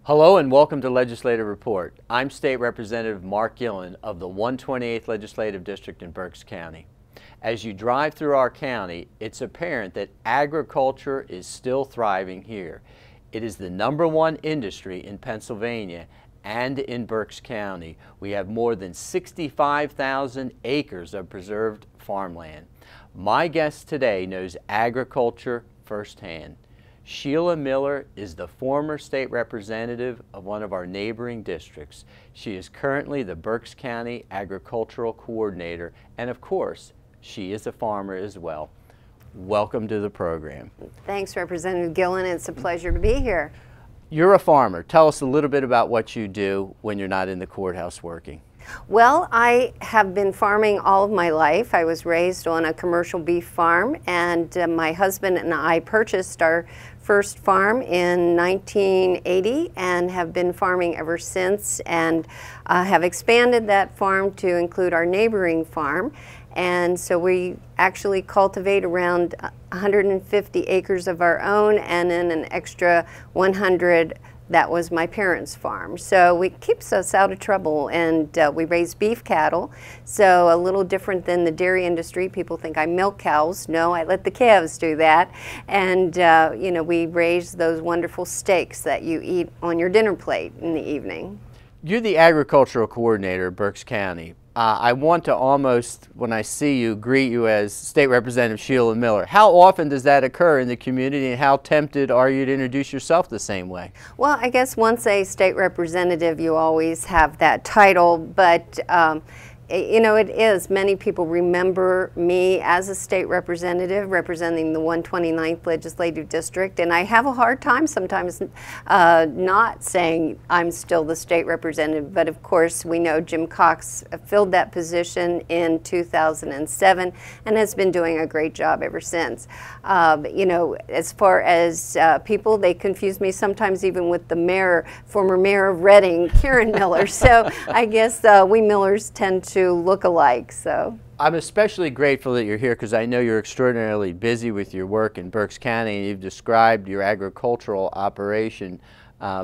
Hello and welcome to Legislative Report. I'm State Representative Mark Gillen of the 128th Legislative District in Berks County. As you drive through our county, it's apparent that agriculture is still thriving here. It is the #1 industry in Pennsylvania and in Berks County. We have more than 65,000 acres of preserved farmland. My guest today knows agriculture firsthand. Sheila Miller is the former state representative of one of our neighboring districts. She is currently the Berks County Agricultural Coordinator, and of course, she is a farmer as well. Welcome to the program. Thanks, Representative Gillen. It's a pleasure to be here. You're a farmer. Tell us a little bit about what you do when you're not in the courthouse working. Well, I have been farming all of my life. I was raised on a commercial beef farm, and my husband and I purchased our first farm in 1980 and have been farming ever since, and have expanded that farm to include our neighboring farm. And so we actually cultivate around 150 acres of our own, and then an extra 100 that was my parents' farm. So it keeps us out of trouble, and we raise beef cattle. So a little different than the dairy industry. People think I milk cows. No, I let the calves do that. And you know, we raise those wonderful steaks that you eat on your dinner plate in the evening. You're the agricultural coordinator of Berks County. I want to almost, when I see you, greet you as State Representative Sheila Miller. How often does that occur in the community, and how tempted are you to introduce yourself the same way? Well, I guess once a state representative, you always have that title, but you know, it is. Many people remember me as a state representative representing the 129th Legislative District, and I have a hard time sometimes not saying I'm still the state representative, but of course we know Jim Cox filled that position in 2007 and has been doing a great job ever since. You know, as far as people, they confuse me sometimes even with the mayor, former mayor of Reading, Karen Miller, so I guess we Millers tend to look alike. So I'm especially grateful that you're here because I know you're extraordinarily busy with your work in Berks County, and you've described your agricultural operation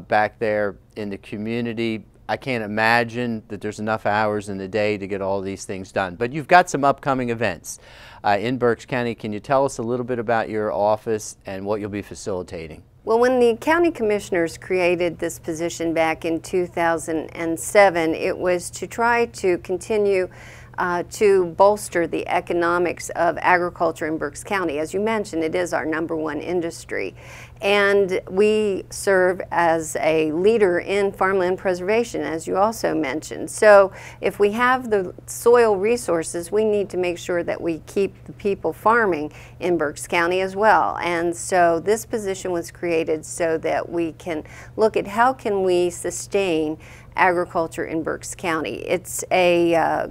back there in the community. I can't imagine that there's enough hours in the day to get all these things done, but you've got some upcoming events in Berks County. Can you tell us a little bit about your office and what you'll be facilitating? Well, when the county commissioners created this position back in 2007, it was to try to continue to bolster the economics of agriculture in Berks County. As you mentioned, it is our #1 industry. And we serve as a leader in farmland preservation, as you also mentioned. So if we have the soil resources, we need to make sure that we keep the people farming in Berks County as well. And so this position was created so that we can look at how can we sustain agriculture in Berks County. It's a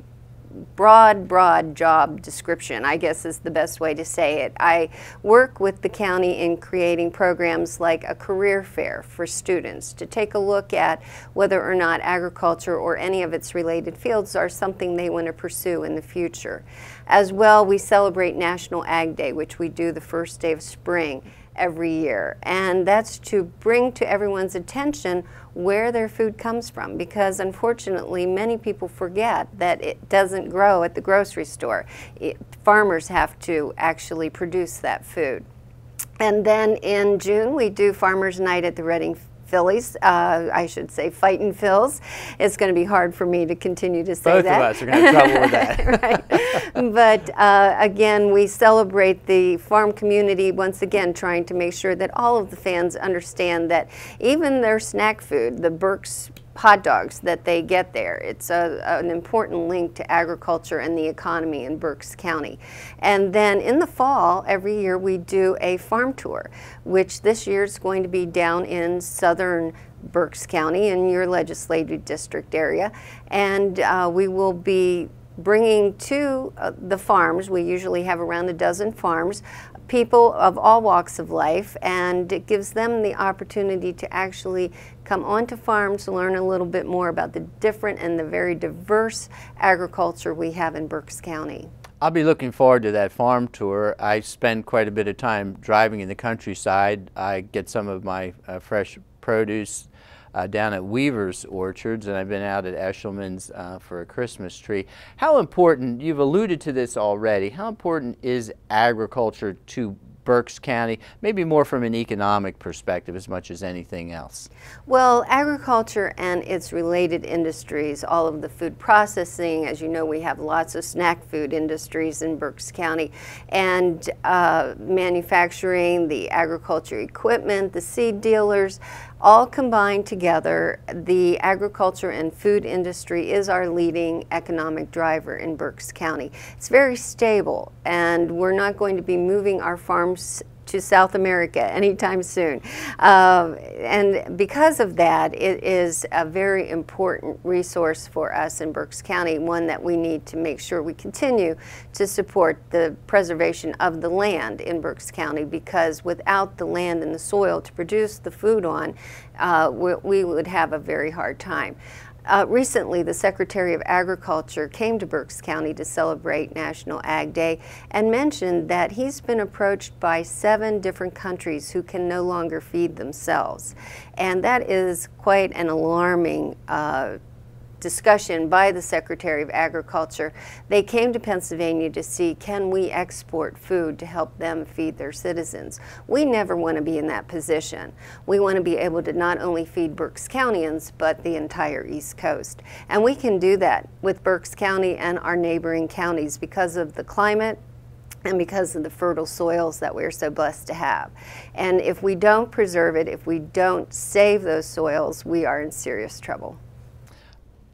broad job description, I guess is the best way to say it. I work with the county in creating programs like a career fair for students to take a look at whether or not agriculture or any of its related fields are something they want to pursue in the future. As well, we celebrate National Ag Day, which we do the first day of spring every year, and that's to bring to everyone's attention where their food comes from, because unfortunately many people forget that it doesn't grow at the grocery store. Farmers have to actually produce that food. And then in June we do Farmers Night at the Reading Phillies, I should say Fightin' Phils. It's going to be hard for me to continue to say Both that. Both of us are going to have trouble with that. Right. But again, we celebrate the farm community, once again trying to make sure that all of the fans understand that even their snack food, the Berks hot dogs that they get there, it's an important link to agriculture and the economy in Berks County. And then in the fall, every year we do a farm tour, which this year is going to be down in southern Berks County in your legislative district area. And we will be bringing to the farms, we usually have around a dozen farms, people of all walks of life, and it gives them the opportunity to actually come onto farms to learn a little bit more about the different and the very diverse agriculture we have in Berks County. I'll be looking forward to that farm tour. I spend quite a bit of time driving in the countryside. I get some of my fresh produce down at Weaver's Orchards, and I've been out at Eshelman's for a Christmas tree. How important, you've alluded to this already, how important is agriculture to Berks County, maybe more from an economic perspective as much as anything else? Well, agriculture and its related industries, all of the food processing, as you know, we have lots of snack food industries in Berks County, and manufacturing, the agriculture equipment, the seed dealers, all combined together. The agriculture and food industry is our leading economic driver in Berks County. It's very stable, and we're not going to be moving our farms to South America anytime soon. And because of that, it is a very important resource for us in Berks County, one that we need to make sure we continue to support the preservation of the land in Berks County, because without the land and the soil to produce the food on, we would have a very hard time. Recently, the Secretary of Agriculture came to Berks County to celebrate National Ag Day and mentioned that he's been approached by 7 different countries who can no longer feed themselves. And that is quite an alarming discussion by the Secretary of Agriculture. They came to Pennsylvania to see, can we export food to help them feed their citizens? We never want to be in that position. We want to be able to not only feed Berks Countyans, but the entire East Coast. And we can do that with Berks County and our neighboring counties because of the climate and because of the fertile soils that we're so blessed to have. And if we don't preserve it, if we don't save those soils, we are in serious trouble.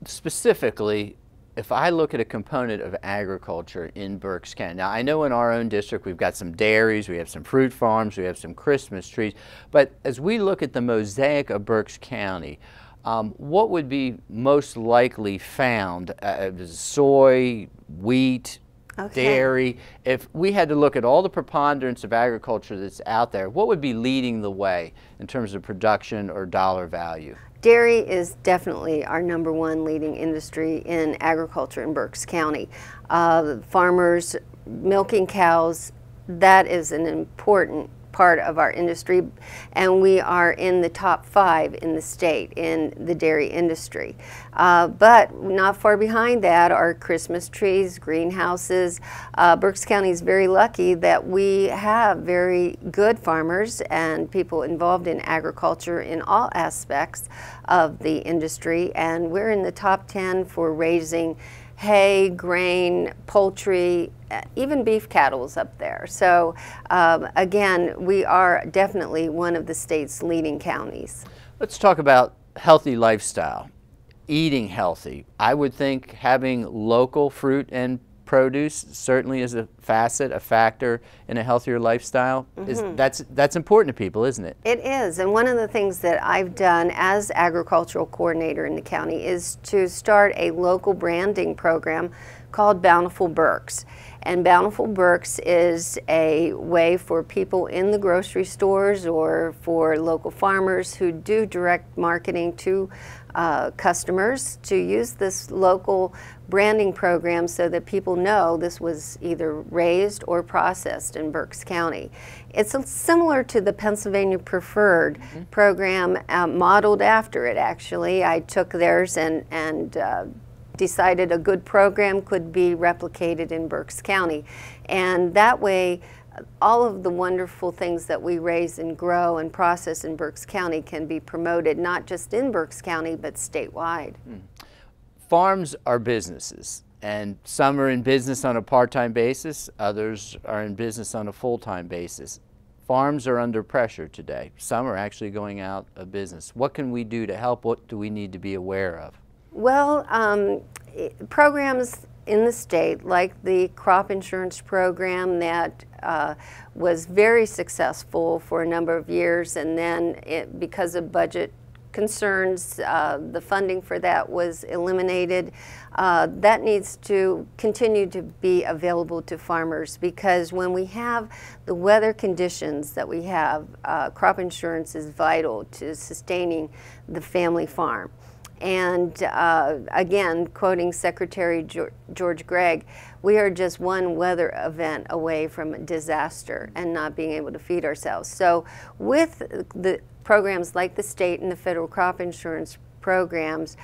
Specifically, if I look at a component of agriculture in Berks County, now I know in our own district we've got some dairies, we have some fruit farms, we have some Christmas trees, but as we look at the mosaic of Berks County, what would be most likely found? Soy, wheat, dairy. If we had to look at all the preponderance of agriculture that's out there, what would be leading the way in terms of production or dollar value? Dairy is definitely our #1 leading industry in agriculture in Berks County. Farmers milking cows, that is an important part of our industry, and we are in the top 5 in the state in the dairy industry. But not far behind that are Christmas trees, greenhouses. Berks County is very lucky that we have very good farmers and people involved in agriculture in all aspects of the industry, and we're in the top 10 for raising hay, grain, poultry, even beef cattle's up there. So again, we are definitely one of the state's leading counties. Let's talk about healthy lifestyle, eating healthy. I would think having local fruit and produce certainly is a facet, a factor in a healthier lifestyle. That's important to people, isn't it? It is, and one of the things that I've done as agricultural coordinator in the county is to start a local branding program called Bountiful Berks. And Bountiful Berks is a way for people in the grocery stores or for local farmers who do direct marketing to customers to use this local branding program so that people know this was either raised or processed in Berks County. It's similar to the Pennsylvania Preferred program, modeled after it actually. I took theirs and decided a good program could be replicated in Berks County. And that way, all of the wonderful things that we raise and grow and process in Berks County can be promoted, not just in Berks County, but statewide. Farms are businesses, and some are in business on a part-time basis, others are in business on a full-time basis. Farms are under pressure today. Some are actually going out of business. What can we do to help? What do we need to be aware of? Well, programs in the state, like the crop insurance program that was very successful for a number of years, and then because of budget concerns, the funding for that was eliminated. That needs to continue to be available to farmers, because when we have the weather conditions that we have, crop insurance is vital to sustaining the family farm. And again, quoting Secretary George Gregg, we are just one weather event away from disaster and not being able to feed ourselves. So with the programs like the state and the federal crop insurance programs,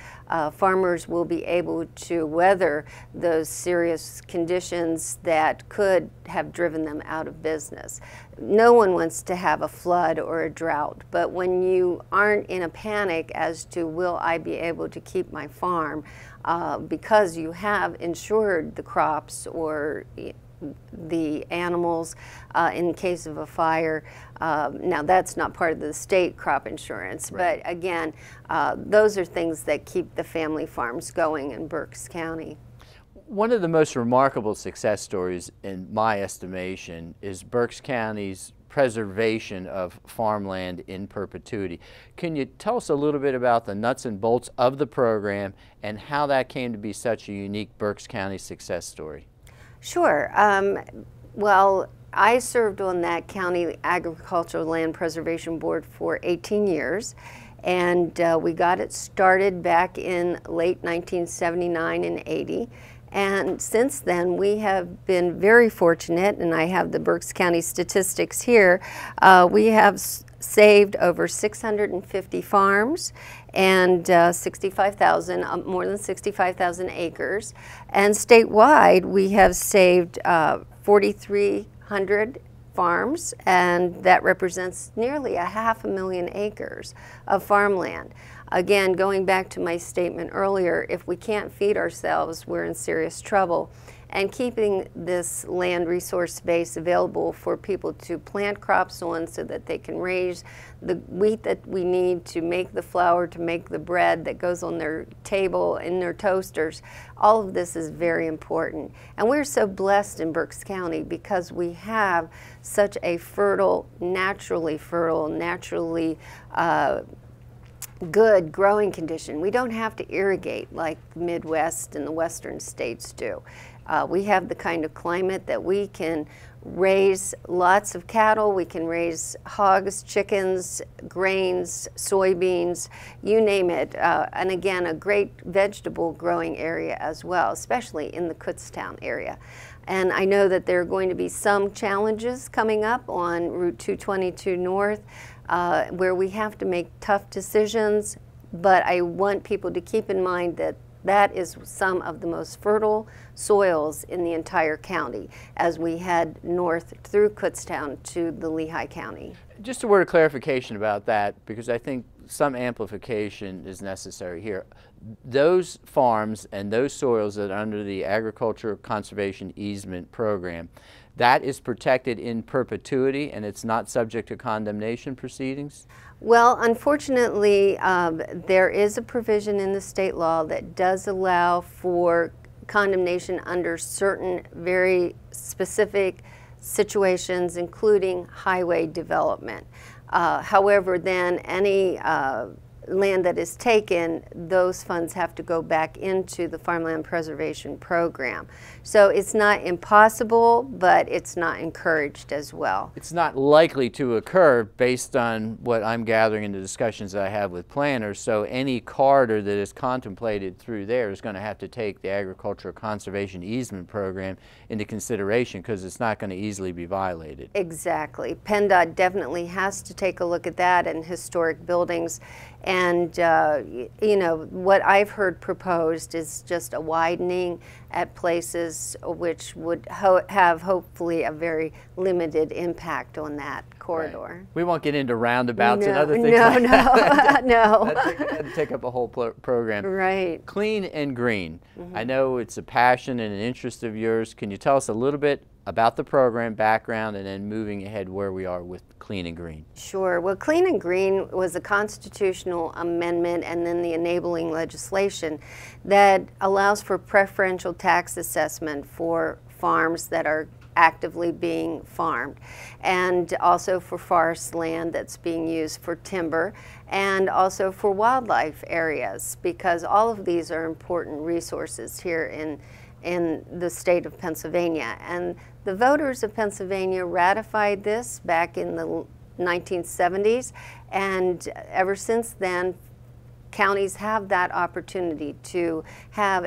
farmers will be able to weather those serious conditions that could have driven them out of business. No one wants to have a flood or a drought, but when you aren't in a panic as to will I be able to keep my farm because you have insured the crops or the animals in case of a fire. Now that's not part of the state crop insurance, right. But again, those are things that keep the family farms going in Berks County. One of the most remarkable success stories, in my estimation, is Berks County's preservation of farmland in perpetuity. Can you tell us a little bit about the nuts and bolts of the program and how that came to be such a unique Berks County success story? Sure. Well, I served on that county agricultural land preservation board for 18 years, and we got it started back in late 1979 and 80. And since then, we have been very fortunate, and I have the Berks County statistics here. We have saved over 650 farms and 65,000, more than 65,000 acres. And statewide, we have saved 4,300 farms, and that represents nearly 500,000 acres of farmland. Again, going back to my statement earlier, if we can't feed ourselves, we're in serious trouble. And keeping this land resource base available for people to plant crops on so that they can raise the wheat that we need to make the flour, to make the bread that goes on their table, in their toasters, all of this is very important. And we're so blessed in Berks County because we have such a fertile, naturally good growing condition. We don't have to irrigate like the Midwest and the Western states do. We have the kind of climate that we can raise lots of cattle, we can raise hogs, chickens, grains, soybeans, you name it. And again, a great vegetable growing area as well, especially in the Kutztown area. And I know that there are going to be some challenges coming up on Route 222 North where we have to make tough decisions, but I want people to keep in mind that that is some of the most fertile soils in the entire county as we head north through Kutztown to the Lehigh County. Just a word of clarification about that, because I think some amplification is necessary here. Those farms and those soils that are under the Agriculture Conservation Easement Program, that is protected in perpetuity and it's not subject to condemnation proceedings? Well, unfortunately, there is a provision in the state law that does allow for condemnation under certain very specific situations, including highway development. However, then any land that is taken, those funds have to go back into the Farmland Preservation Program. So it's not impossible, but it's not encouraged as well. It's not likely to occur based on what I'm gathering in the discussions that I have with planners, so any corridor that is contemplated through there is going to have to take the Agricultural Conservation Easement Program into consideration because it's not going to easily be violated. Exactly. PennDOT definitely has to take a look at that and historic buildings. And, you know, what I've heard proposed is just a widening at places which would have hopefully a very limited impact on that corridor. Right. We won't get into roundabouts and other things No. That'd take up a whole program. Right. Clean and green. I know it's a passion and an interest of yours. Can you tell us a little bit about the program background and then moving ahead where we are with Clean and Green? Sure. Well, Clean and Green was a constitutional amendment and then the enabling legislation that allows for preferential tax assessment for farms that are actively being farmed, and also for forest land that's being used for timber, and also for wildlife areas, because all of these are important resources here in the state of Pennsylvania. And the voters of Pennsylvania ratified this back in the 1970s, and ever since then counties have that opportunity to have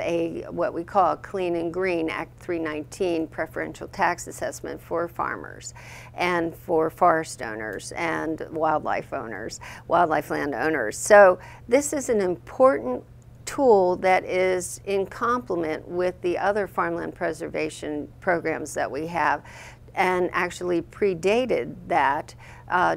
what we call a clean and green Act 319 preferential tax assessment for farmers and for forest owners and wildlife land owners. So this is an important tool that is in complement with the other farmland preservation programs that we have, and actually predated that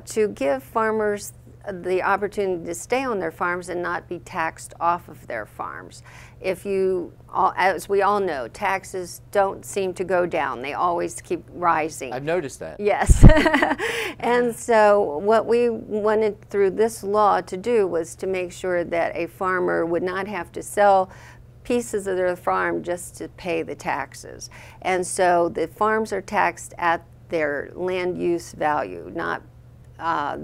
to give farmers the opportunity to stay on their farms and not be taxed off of their farms. As we all know, taxes don't seem to go down. They always keep rising. I've noticed that. Yes. And so what we wanted through this law to do was to make sure that a farmer would not have to sell pieces of their farm just to pay the taxes. And so the farms are taxed at their land use value, not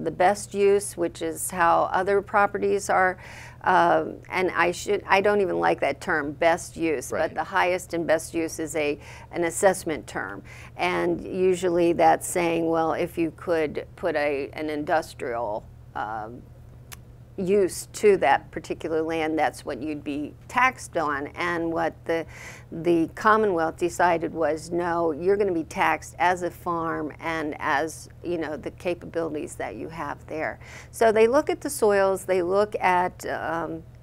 the best use, which is how other properties are, and I don't even like that term, best use, right. But the highest and best use is an assessment term, and usually that's saying, well, if you could put an industrial use to that particular land, that's what you'd be taxed on. And what the Commonwealth decided was, no, you're going to be taxed as a farm and as, you know, the capabilities that you have there. So they look at the soils, they look at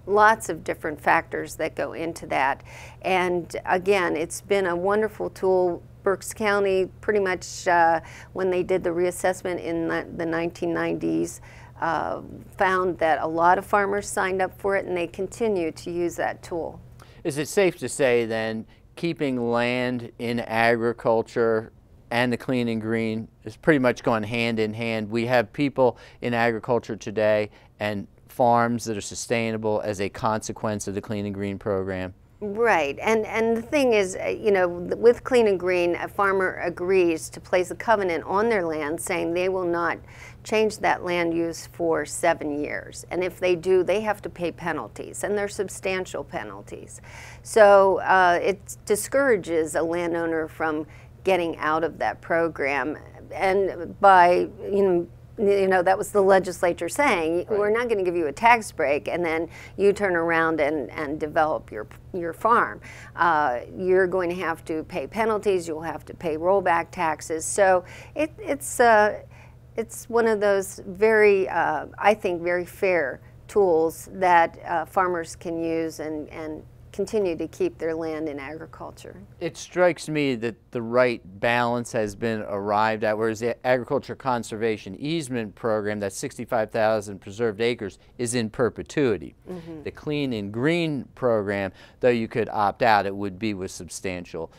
lots of different factors that go into that. And again, it's been a wonderful tool. Berks County, pretty much when they did the reassessment in the 1990s, found that a lot of farmers signed up for it, and they continue to use that tool. Is it safe to say then keeping land in agriculture and the clean and green is pretty much going hand in hand? We have people in agriculture today and farms that are sustainable as a consequence of the clean and green program. Right, and the thing is, you know, with clean and green, a farmer agrees to place a covenant on their land saying they will not change that land use for 7 years. And if they do, they have to pay penalties, and they're substantial penalties. So it discourages a landowner from getting out of that program. And by, you know, that was the legislature saying, right, we're not going to give you a tax break and then you turn around and develop your farm. You're going to have to pay penalties, you'll have to pay rollback taxes. So it's one of those very, I think, very fair tools that farmers can use and continue to keep their land in agriculture. It strikes me that the right balance has been arrived at, whereas the Agriculture Conservation Easement Program, that 65,000 preserved acres, is in perpetuity. Mm-hmm. The Clean and Green Program, though you could opt out, it would be with substantial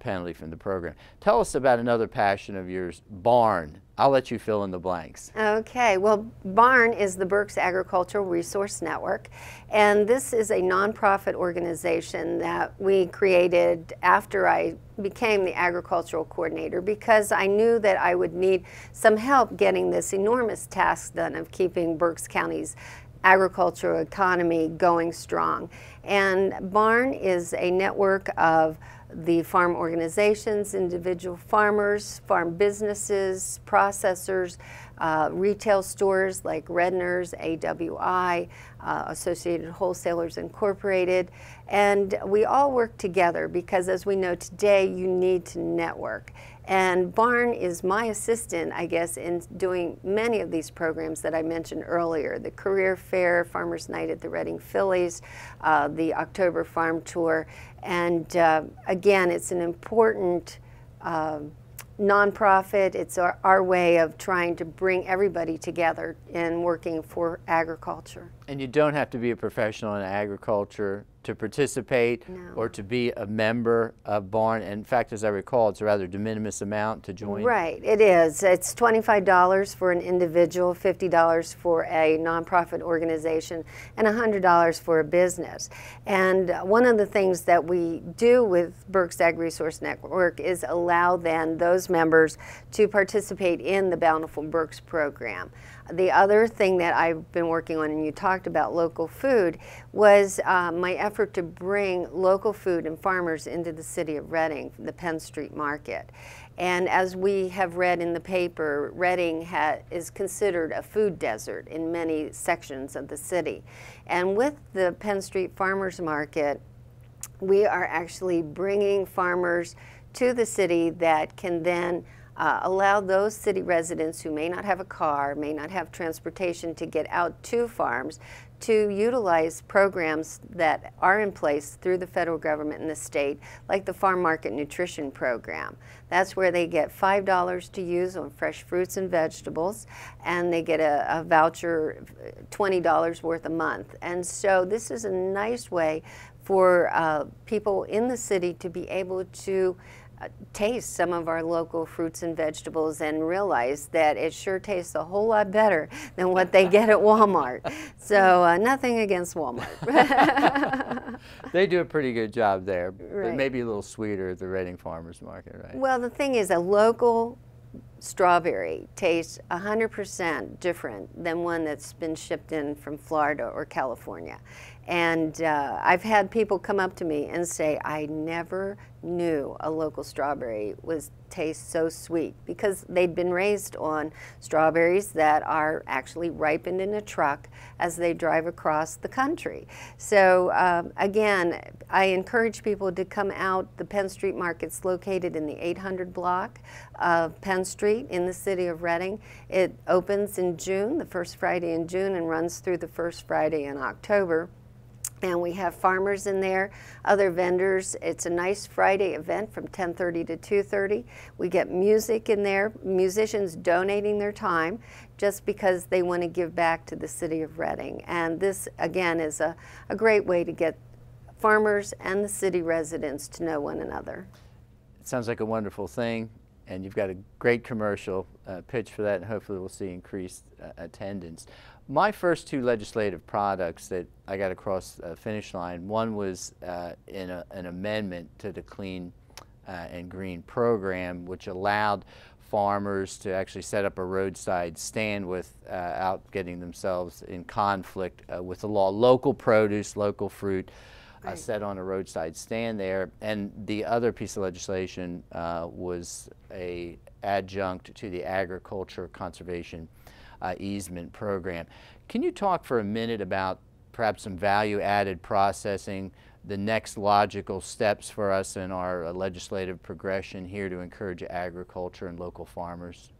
penalty from the program. Tell us about another passion of yours, Barn. I'll let you fill in the blanks. Okay, well, Barn is the Berks Agricultural Resource Network, and this is a nonprofit organization that we created after I became the agricultural coordinator, because I knew that I would need some help getting this enormous task done of keeping Berks County's agricultural economy going strong. And Barn is a network of the farm organizations, individual farmers, farm businesses, processors, retail stores like Redner's, AWI, Associated Wholesalers Incorporated, and we all work together because, as we know today, you need to network. And Barn is my assistant, I guess, in doing many of these programs that I mentioned earlier, the Career Fair, Farmers Night at the Reading Phillies, the October Farm Tour, and again, it's an important nonprofit. It's our way of trying to bring everybody together in working for agriculture. And you don't have to be a professional in agriculture to participate, no, or to be a member of Barn. And in fact, as I recall, it's a rather de minimis amount to join. Right, it is. It's $25 for an individual, $50 for a nonprofit organization, and $100 for a business. And one of the things that we do with Berks Ag Resource Network is allow then those members to participate in the Bountiful Berks program. The other thing that I've been working on, and you talked about local food, was my effort effort to bring local food and farmers into the city of Reading, the Penn Street Market. And as we have read in the paper, Reading is considered a food desert in many sections of the city. And with the Penn Street Farmers Market, we are actually bringing farmers to the city that can then allow those city residents who may not have a car, may not have transportation to get out to farms, to utilize programs that are in place through the federal government and the state, like the Farm Market Nutrition Program. That's where they get $5 to use on fresh fruits and vegetables, and they get a voucher, $20 worth a month. And so this is a nice way for people in the city to be able to taste some of our local fruits and vegetables and realize that it sure tastes a whole lot better than what they get at Walmart. So nothing against Walmart. They do a pretty good job there, Right. but maybe a little sweeter at the Reading Farmers Market, right? Well, the thing is, a local strawberry tastes 100% different than one that's been shipped in from Florida or California. And I've had people come up to me and say, I never knew a local strawberry tastes so sweet, because they'd been raised on strawberries that are actually ripened in a truck as they drive across the country. So again, I encourage people to come out. The Penn Street Market's located in the 800 block of Penn Street in the city of Reading. It opens in June, the first Friday in June, and runs through the first Friday in October. And we have farmers in there, other vendors. It's a nice Friday event from 10:30 to 2:30. We get music in there, musicians donating their time just because they want to give back to the city of Reading. And this, again, is a great way to get farmers and the city residents to know one another. It sounds like a wonderful thing, and you've got a great commercial pitch for that, and hopefully we'll see increased attendance. My first two legislative products that I got across the finish line, one was in an amendment to the Clean and Green program, which allowed farmers to actually set up a roadside stand without getting themselves in conflict with the law. Local produce, local fruit, Right. set on a roadside stand there. And the other piece of legislation was a adjunct to the Agriculture Conservation Easement Program. Can you talk for a minute about perhaps some value-added processing, the next logical steps for us in our legislative progression here to encourage agriculture and local farmers?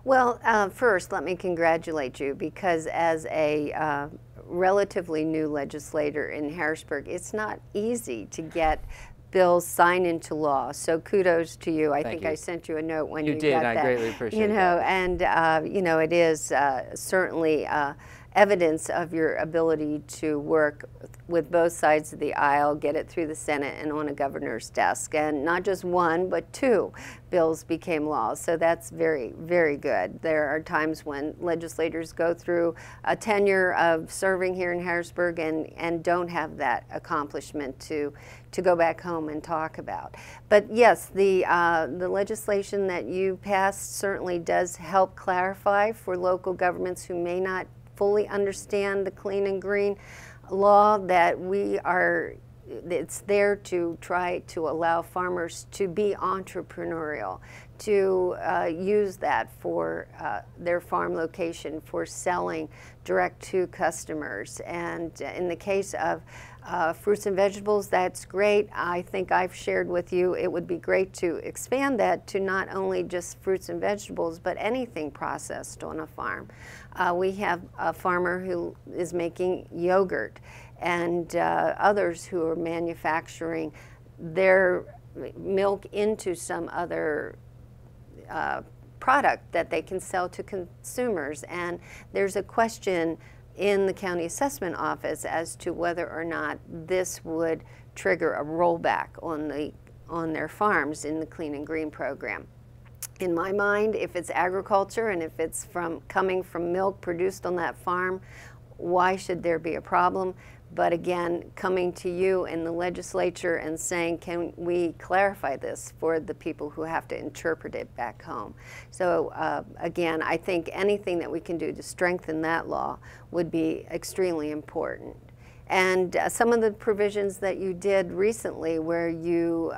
Well, first, let me congratulate you, because as a relatively new legislator in Harrisburg, it's not easy to get bills signed into law. So kudos to you. I think I sent you a note when you got that. You did. I greatly appreciate that. And you know, it is certainly evidence of your ability to work with both sides of the aisle, get it through the Senate and on a governor's desk. And not just one, but two bills became laws. So that's very, very good. There are times when legislators go through a tenure of serving here in Harrisburg and don't have that accomplishment to go back home and talk about. But yes, the legislation that you passed certainly does help clarify for local governments who may not fully understand the Clean and Green law, that it's there to try to allow farmers to be entrepreneurial, to use that for their farm location, for selling direct to customers. And in the case of fruits and vegetables, that's great. I think I've shared with you, it would be great to expand that to not only just fruits and vegetables, but anything processed on a farm. We have a farmer who is making yogurt, and others who are manufacturing their milk into some other product that they can sell to consumers. And there's a question in the county assessment office as to whether or not this would trigger a rollback on their farms in the Clean and Green program. In my mind, if it's agriculture and if it's coming from milk produced on that farm, why should there be a problem? But again, coming to you in the legislature and saying, can we clarify this for the people who have to interpret it back home? So again, I think anything that we can do to strengthen that law would be extremely important. And some of the provisions that you did recently where you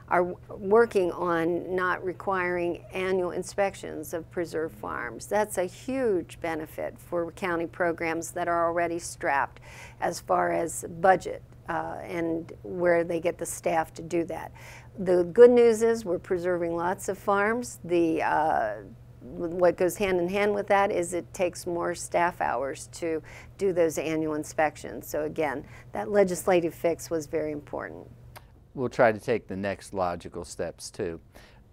are working on not requiring annual inspections of preserved farms. That's a huge benefit for county programs that are already strapped as far as budget and where they get the staff to do that. The good news is we're preserving lots of farms. What goes hand in hand with that is it takes more staff hours to do those annual inspections. So again, that legislative fix was very important. We'll try to take the next logical steps too.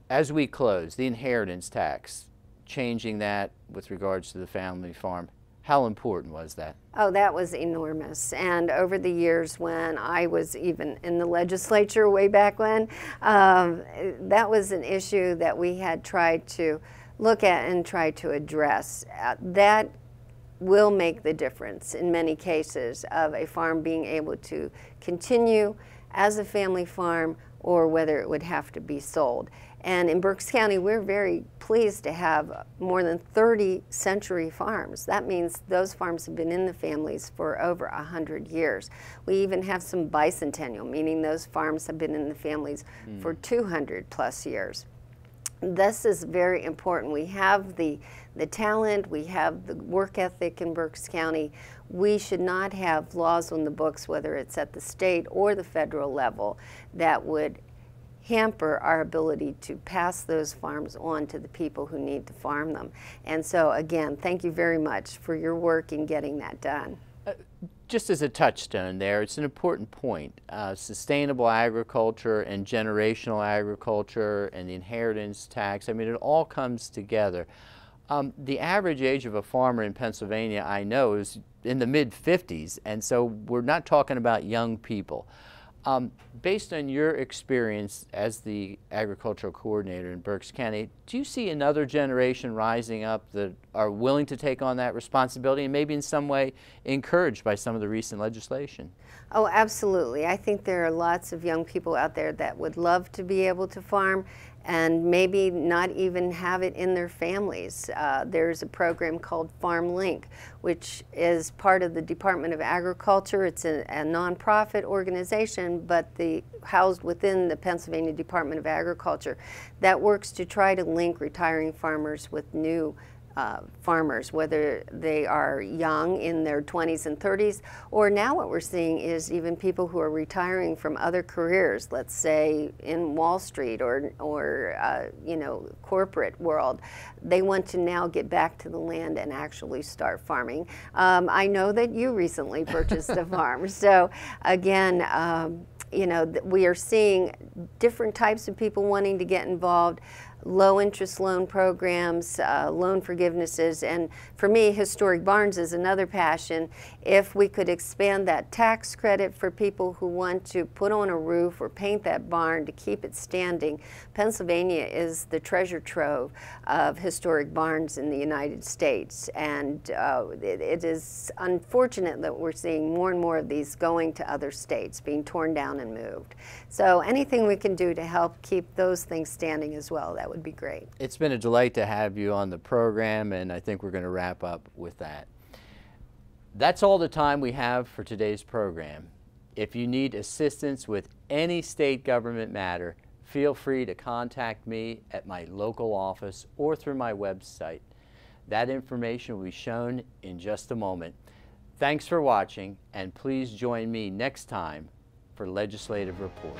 As we close, the inheritance tax, changing that with regards to the family farm, how important was that? Oh, that was enormous. And over the years when I was even in the legislature way back when, that was an issue that we had tried to look at and try to address. That will make the difference in many cases of a farm being able to continue as a family farm or whether it would have to be sold. And in Berks County, we're very pleased to have more than 30 century farms. That means those farms have been in the families for over 100 years. We even have some bicentennial, meaning those farms have been in the families for 200 plus years. This is very important. We have the talent, we have the work ethic in Berks County. We should not have laws on the books, whether it's at the state or the federal level, that would hamper our ability to pass those farms on to the people who need to farm them. And so again, thank you very much for your work in getting that done. Just as a touchstone there, it's an important point. Sustainable agriculture and generational agriculture and the inheritance tax, I mean, it all comes together. The average age of a farmer in Pennsylvania, I know, is in the mid-50s, and so we're not talking about young people. Based on your experience as the agricultural coordinator in Berks County, do you see another generation rising up that are willing to take on that responsibility and maybe in some way encouraged by some of the recent legislation? Oh, absolutely. I think there are lots of young people out there that would love to be able to farm and maybe not even have it in their families. There's a program called Farmland, which is part of the Department of Agriculture. It's a nonprofit organization, but housed within the Pennsylvania Department of Agriculture that works to try to link retiring farmers with new farmers, whether they are young in their 20s and 30s, or now what we're seeing is even people who are retiring from other careers, let's say in Wall Street or you know, corporate world. They want to now get back to the land and actually start farming. I know that you recently purchased a farm, so again, you know, we are seeing different types of people wanting to get involved. Low interest loan programs, loan forgivenesses, and for me, historic barns is another passion. If we could expand that tax credit for people who want to put on a roof or paint that barn to keep it standing. Pennsylvania is the treasure trove of historic barns in the United States, and it is unfortunate that we're seeing more and more of these going to other states, being torn down and moved. So anything we can do to help keep those things standing as well, that would be great. It's been a delight to have you on the program, and I think we're going to wrap up with that. That's all the time we have for today's program. If you need assistance with any state government matter, feel free to contact me at my local office or through my website. That information will be shown in just a moment. Thanks for watching, and please join me next time for Legislative Report.